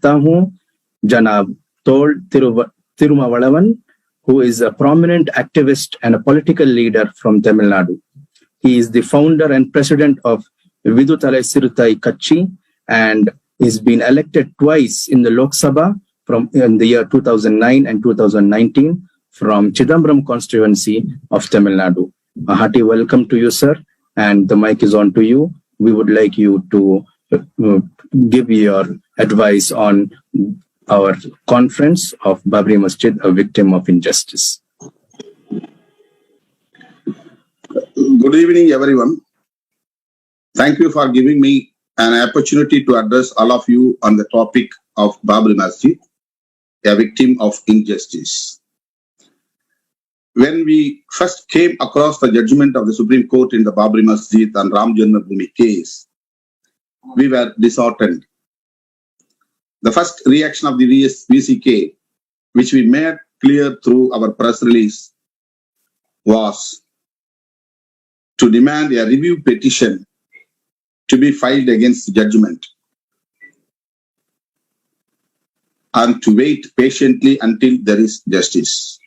रखता हूं जनाब तोल तिरुमावळवन, who is a prominent activist and a political leader from Tamil Nadu. He is the founder and president of Viduthalai Siruthai Katchi and he's been elected twice in the Lok Sabha in the year 2009 and 2019 from Chidambaram constituency of Tamil Nadu. A hearty welcome to you, sir, and the mic is on to you. We would like you to give your advice on our conference of Babri Masjid, a victim of injustice. Good evening, everyone. Thank you for giving me an opportunity to address all of you on the topic of Babri Masjid, a victim of injustice. When we first came across the judgment of the Supreme Court in the Babri Masjid and Ram Janmabhoomi case, we were disheartened. The first reaction of the VCK, which we made clear through our press release, was to demand a review petition to be filed against the judgment and to wait patiently until there is justice.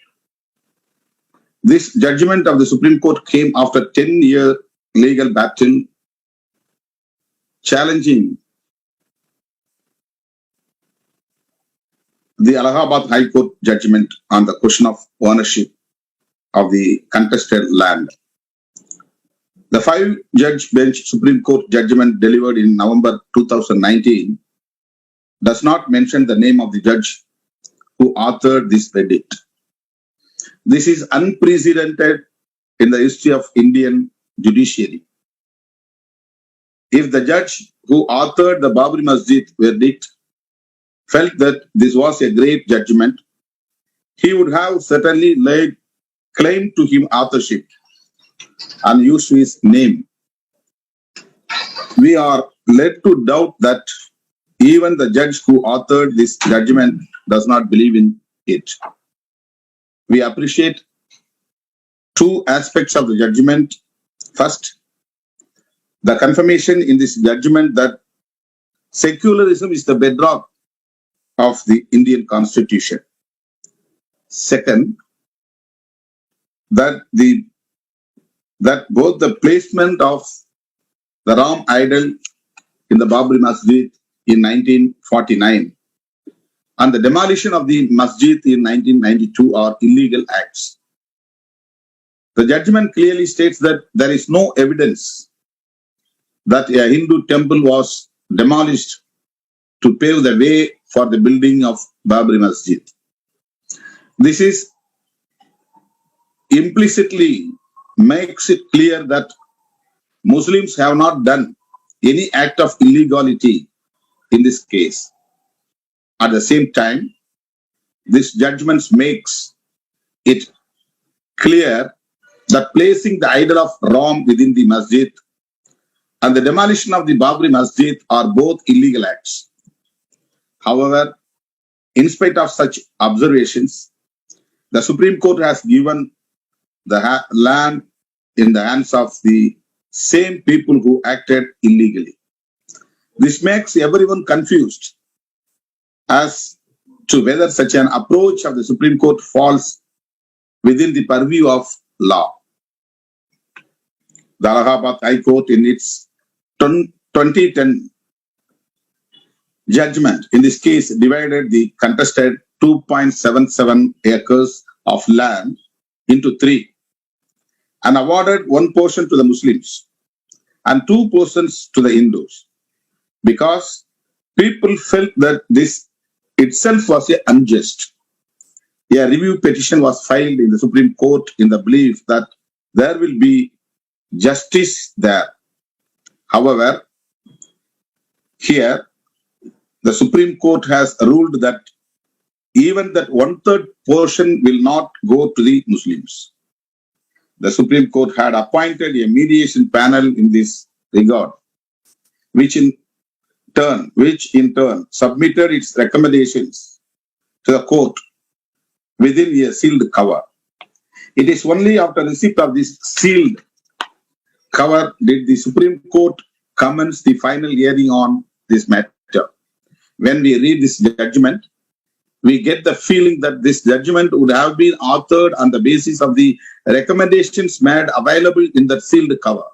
This judgment of the Supreme Court came after a 10-year legal battle challenging the Allahabad High Court judgment on the question of ownership of the contested land. The 5-judge bench Supreme Court judgment delivered in November 2019 does not mention the name of the judge who authored this verdict. This is unprecedented in the history of Indian judiciary. If the judge who authored the Babri Masjid verdict felt that this was a great judgment, he would have certainly laid claim to him authorship and used his name. We are led to doubt that even the judge who authored this judgment does not believe in it. We appreciate two aspects of the judgment. First, the confirmation in this judgment that secularism is the bedrock of the Indian Constitution. Second, that both the placement of the Ram idol in the Babri Masjid in 1949 and the demolition of the masjid in 1992 are illegal acts. The judgment clearly states that there is no evidence that a Hindu temple was demolished to pave the way for the building of Babri Masjid. This is implicitly makes it clear that Muslims have not done any act of illegality in this case. At the same time, this judgment makes it clear that placing the idol of Ram within the masjid and the demolition of the Babri Masjid are both illegal acts. However, in spite of such observations, the Supreme Court has given the land in the hands of the same people who acted illegally. This makes everyone confused as to whether such an approach of the Supreme Court falls within the purview of law. The Allahabad High Court in its 2010 judgment, in this case, divided the contested 2.77 acres of land into 3 and awarded 1 portion to the Muslims and 2 portions to the Hindus because people felt that this itself was unjust. A review petition was filed in the Supreme Court in the belief that there will be justice there. However, here, the Supreme Court has ruled that even that 1/3 portion will not go to the Muslims. The Supreme Court had appointed a mediation panel in this regard, which in turn submitted its recommendations to the court within a sealed cover. It is only after receipt of this sealed cover did the Supreme Court commence the final hearing on this matter. when we read this judgment, we get the feeling that this judgment would have been authored on the basis of the recommendations made available in the sealed cover,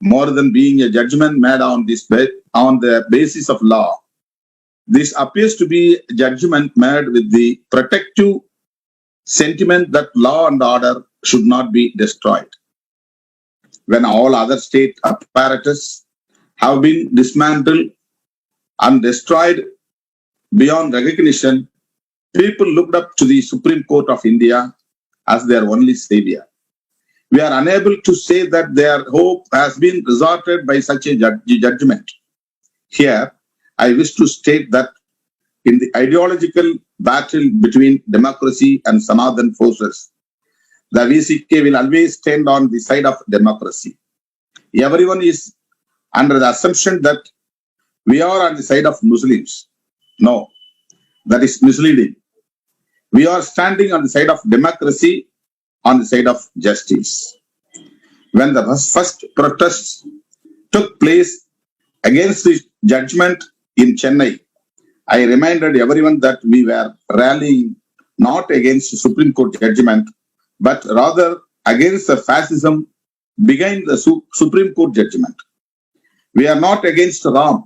more than being a judgment made on the basis of law. This appears to be a judgment made with the protective sentiment that law and order should not be destroyed. When all other state apparatus have been dismantled and destroyed beyond recognition, people looked up to the Supreme Court of India as their only savior. We are unable to say that their hope has been resorted by such a judgment. Here, I wish to state that in the ideological battle between democracy and Sanathan forces, the VCK will always stand on the side of democracy. Everyone is under the assumption that we are on the side of Muslims. No, that is misleading. We are standing on the side of democracy, on the side of justice. When the first protests took place against the judgment in Chennai, I reminded everyone that we were rallying not against the Supreme Court judgment, but rather against the fascism behind the Supreme Court judgment. We are not against Ram.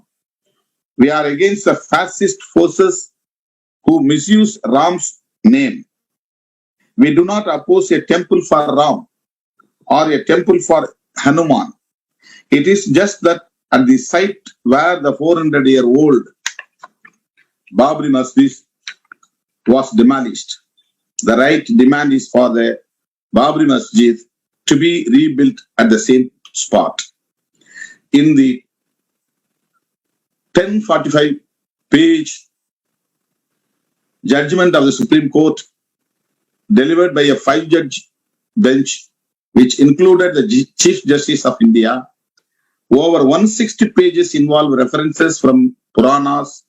We are against the fascist forces who misuse Ram's name. We do not oppose a temple for Ram or a temple for Hanuman. It is just that at the site where the 400-year-old Babri Masjid was demolished, the right demand is for the Babri Masjid to be rebuilt at the same spot. In the 1045-page judgment of the Supreme Court delivered by a 5-judge bench, which included the Chief Justice of India, over 160 pages involve references from Puranas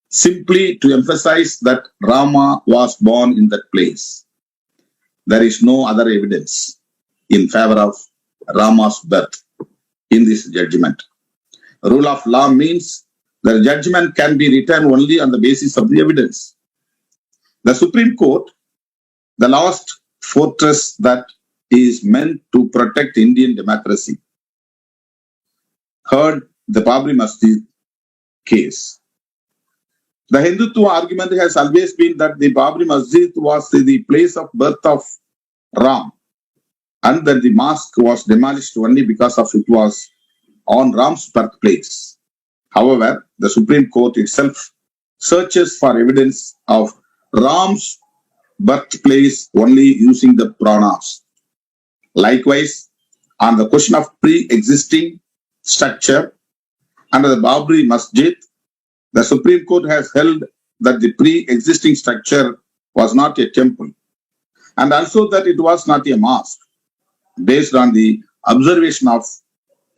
simply to emphasize that Rama was born in that place. There is no other evidence in favor of Rama's birth in this judgment. Rule of law means the judgment can be returned only on the basis of the evidence. The Supreme Court, the last fortress that is meant to protect Indian democracy, heard the Babri Masjid case. The Hindutva argument has always been that the Babri Masjid was the place of birth of Ram, and that the mosque was demolished only because of it was on Ram's birthplace. However, the Supreme Court itself searches for evidence of Ram's birthplace only using the Puranas. Likewise, on the question of pre-existing structure under the Babri Masjid, the Supreme Court has held that the pre-existing structure was not a temple, and also that it was not a mosque, based on the observation of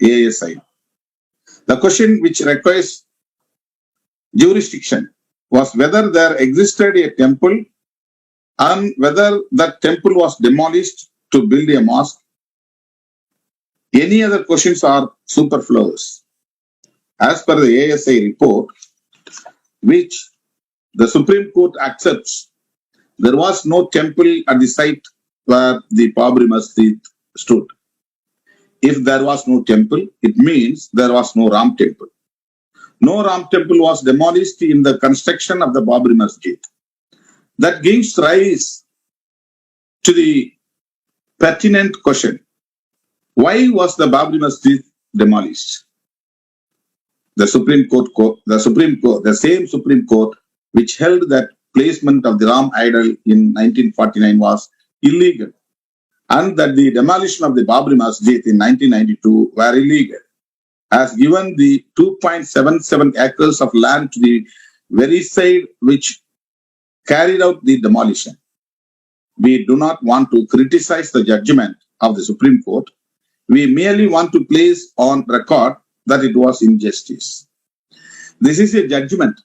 ASI. The question which requires jurisdiction was whether there existed a temple and whether that temple was demolished to build a mosque. Any other questions are superfluous. As per the ASI report, which the Supreme Court accepts, there was no temple at the site where the Babri Masjid stood. If there was no temple, it means there was no Ram temple. No Ram temple was demolished in the construction of the Babri Masjid. That gives rise to the pertinent question: why was the Babri Masjid demolished? The same Supreme Court which held that placement of the Ram idol in 1949 was illegal, and that the demolition of the Babri Masjid in 1992 were illegal, has given the 2.77 acres of land to the very side which carried out the demolition. We do not want to criticize the judgment of the Supreme Court. We merely want to place on record that it was injustice. This is a judgment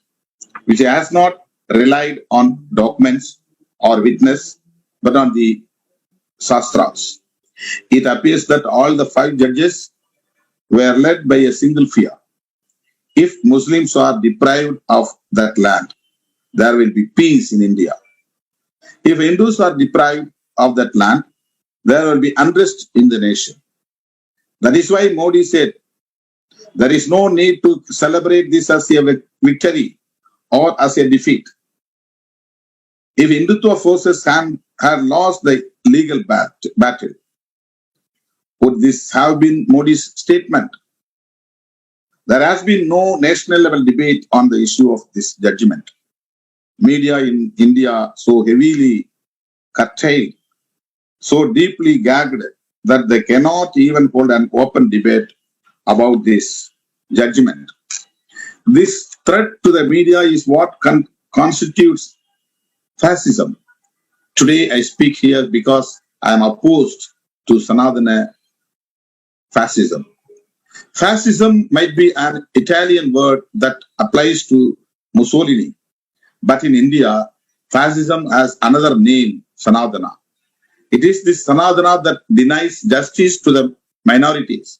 which has not relied on documents or witness, but on the Shastras. It appears that all the 5 judges were led by a single fear. If Muslims are deprived of that land, there will be peace in India. If Hindus are deprived of that land, there will be unrest in the nation. That is why Modi said, there is no need to celebrate this as a victory or as a defeat. If Hindutva forces had lost the legal battle, would this have been Modi's statement? There has been no national level debate on the issue of this judgment. Media in India so heavily curtailed, so deeply gagged that they cannot even hold an open debate about this judgment. This threat to the media is what constitutes fascism. Today I speak here because I am opposed to Sanatana fascism. Fascism might be an Italian word that applies to Mussolini, but in India, fascism has another name, Sanatana. It is this Sanatana that denies justice to the minorities,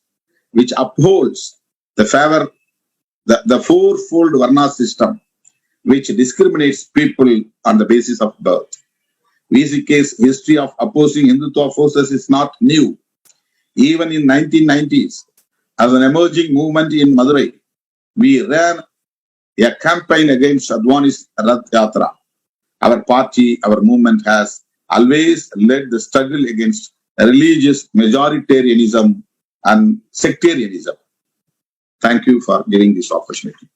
which upholds the fourfold Varna system, which discriminates people on the basis of birth. VCK's history of opposing Hindutva forces is not new. Even in 1990s, as an emerging movement in Madurai, we ran a campaign against Advani's Rath Yatra. Our party, our movement has always led the struggle against religious majoritarianism and sectarianism. Thank you for giving this opportunity.